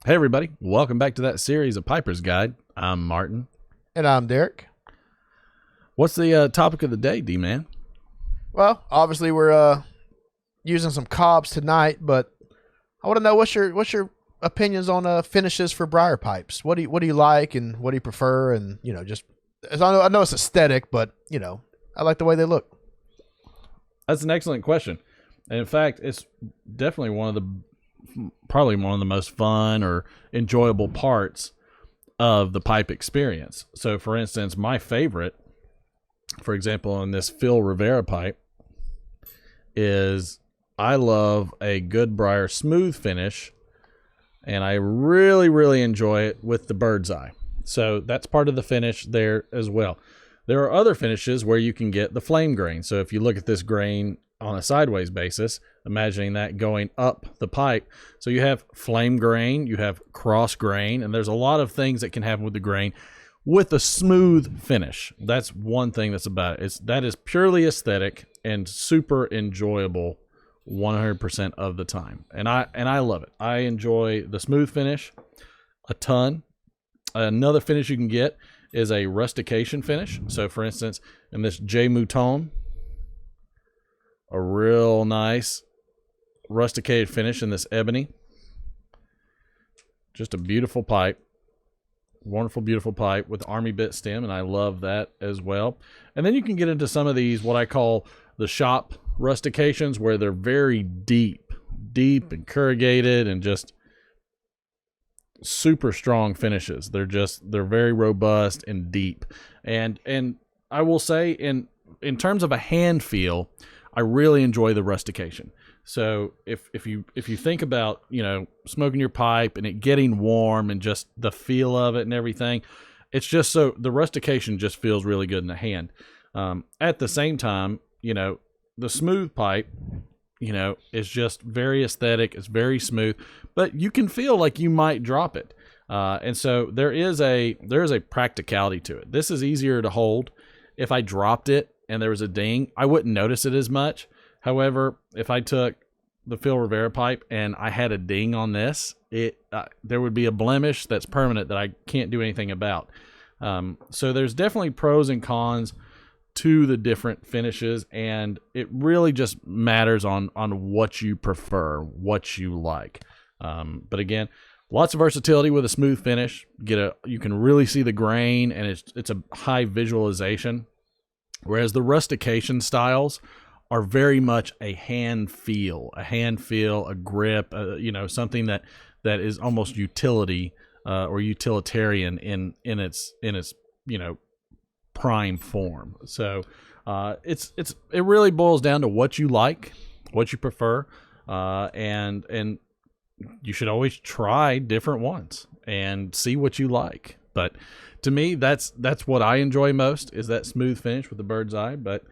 Hey everybody, welcome back to that series of Piper's Guide. I'm Martin. And I'm Derek. What's the topic of the day, D-Man? Well, obviously we're using some Cobbs tonight, but I want to know what's your opinions on finishes for briar pipes. What do you like and what do you prefer? And just as I know it's aesthetic, but I like the way they look. That's an excellent question. And in fact, it's definitely probably one of the most fun or enjoyable parts of the pipe experience. So for instance, my favorite, for example, in this Phil Rivera pipe is I love a good briar smooth finish, and I really, really enjoy it with the bird's eye. So that's part of the finish there as well. There are other finishes where you can get the flame grain. So if you look at this grain on a sideways basis, imagining that going up the pipe. So you have flame grain, you have cross grain, and there's a lot of things that can happen with the grain with a smooth finish. That's one thing that's about it. That is purely aesthetic and super enjoyable 100% of the time. And I love it. I enjoy the smooth finish a ton. Another finish you can get is a rustication finish. So for instance, in this J Mouton, a real nice rusticated finish in this ebony. Just a beautiful pipe. Wonderful, beautiful pipe with army bit stem, and I love that as well. And then you can get into some of these, what I call the shop rustications, where they're very deep and corrugated and just super strong finishes. They're very robust and deep. And I will say in terms of a hand feel, I really enjoy the rustication. So if you think about, smoking your pipe and it getting warm and just the feel of it and everything, it's just so the rustication just feels really good in the hand. At the same time, the smooth pipe, is just very aesthetic. It's very smooth, but you can feel like you might drop it. And so there is a practicality to it. This is easier to hold. If I dropped it and there was a ding, I wouldn't notice it as much. However, if I took the Phil Rivera pipe and I had a ding on this, there would be a blemish that's permanent that I can't do anything about. So there's definitely pros and cons to the different finishes, and it really just matters on what you prefer, what you like. But again, lots of versatility with a smooth finish. You can really see the grain, and it's a high visualization. Whereas the rustication styles are very much a hand feel, a grip, something that is almost utility or utilitarian in its prime form. So it really boils down to what you like, what you prefer, and you should always try different ones and see what you like. But to me, that's what I enjoy most, is that smooth finish with the bird's eye. But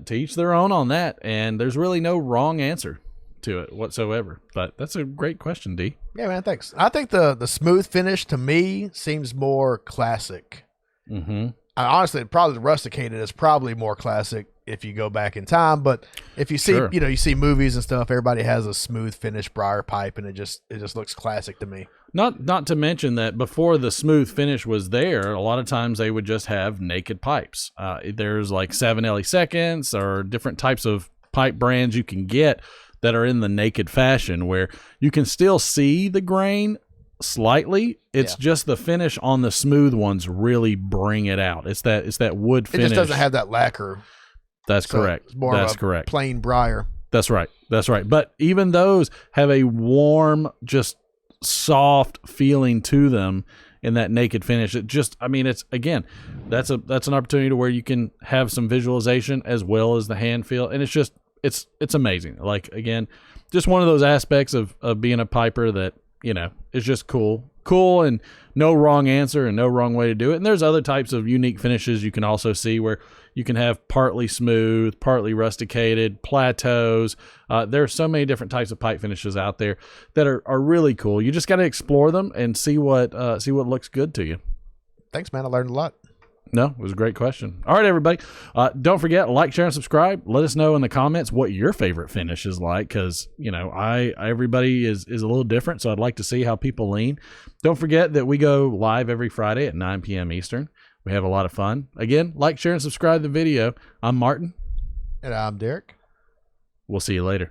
to each their own on that, and there's really no wrong answer to it whatsoever. But that's a great question, D. Yeah, man, thanks. I think the smooth finish to me seems more classic. Mm-hmm. Honestly, probably the rusticated is probably more classic if you go back in time. But if you see, Sure. you see movies and stuff, everybody has a smooth finish briar pipe, and it just looks classic to me. Not to mention that before the smooth finish was there, a lot of times they would just have naked pipes. There's like 7 seconds or different types of pipe brands you can get that are in the naked fashion, where you can still see the grain slightly. It's just the finish on the smooth ones really bring it out. It's that wood finish. It just doesn't have that lacquer. That's correct. It's more That's of a correct. plain briar. That's right. But even those have a warm, just soft feeling to them in that naked finish. It's again, that's an opportunity to where you can have some visualization as well as the hand feel, and it's amazing. Like, again, just one of those aspects of being a piper that is just cool, and no wrong answer and no wrong way to do it. And there's other types of unique finishes you can also see where you can have partly smooth, partly rusticated, plateaus. There are so many different types of pipe finishes out there that are really cool. You just got to explore them and see what looks good to you. Thanks, man. I learned a lot. No, it was a great question. All right, everybody. Don't forget, like, share, and subscribe. Let us know in the comments what your favorite finish is like, because everybody is a little different. So I'd like to see how people lean. Don't forget that we go live every Friday at 9 p.m. Eastern. We have a lot of fun. Again, like, share, and subscribe to the video. I'm Martin. And I'm Derek. We'll see you later.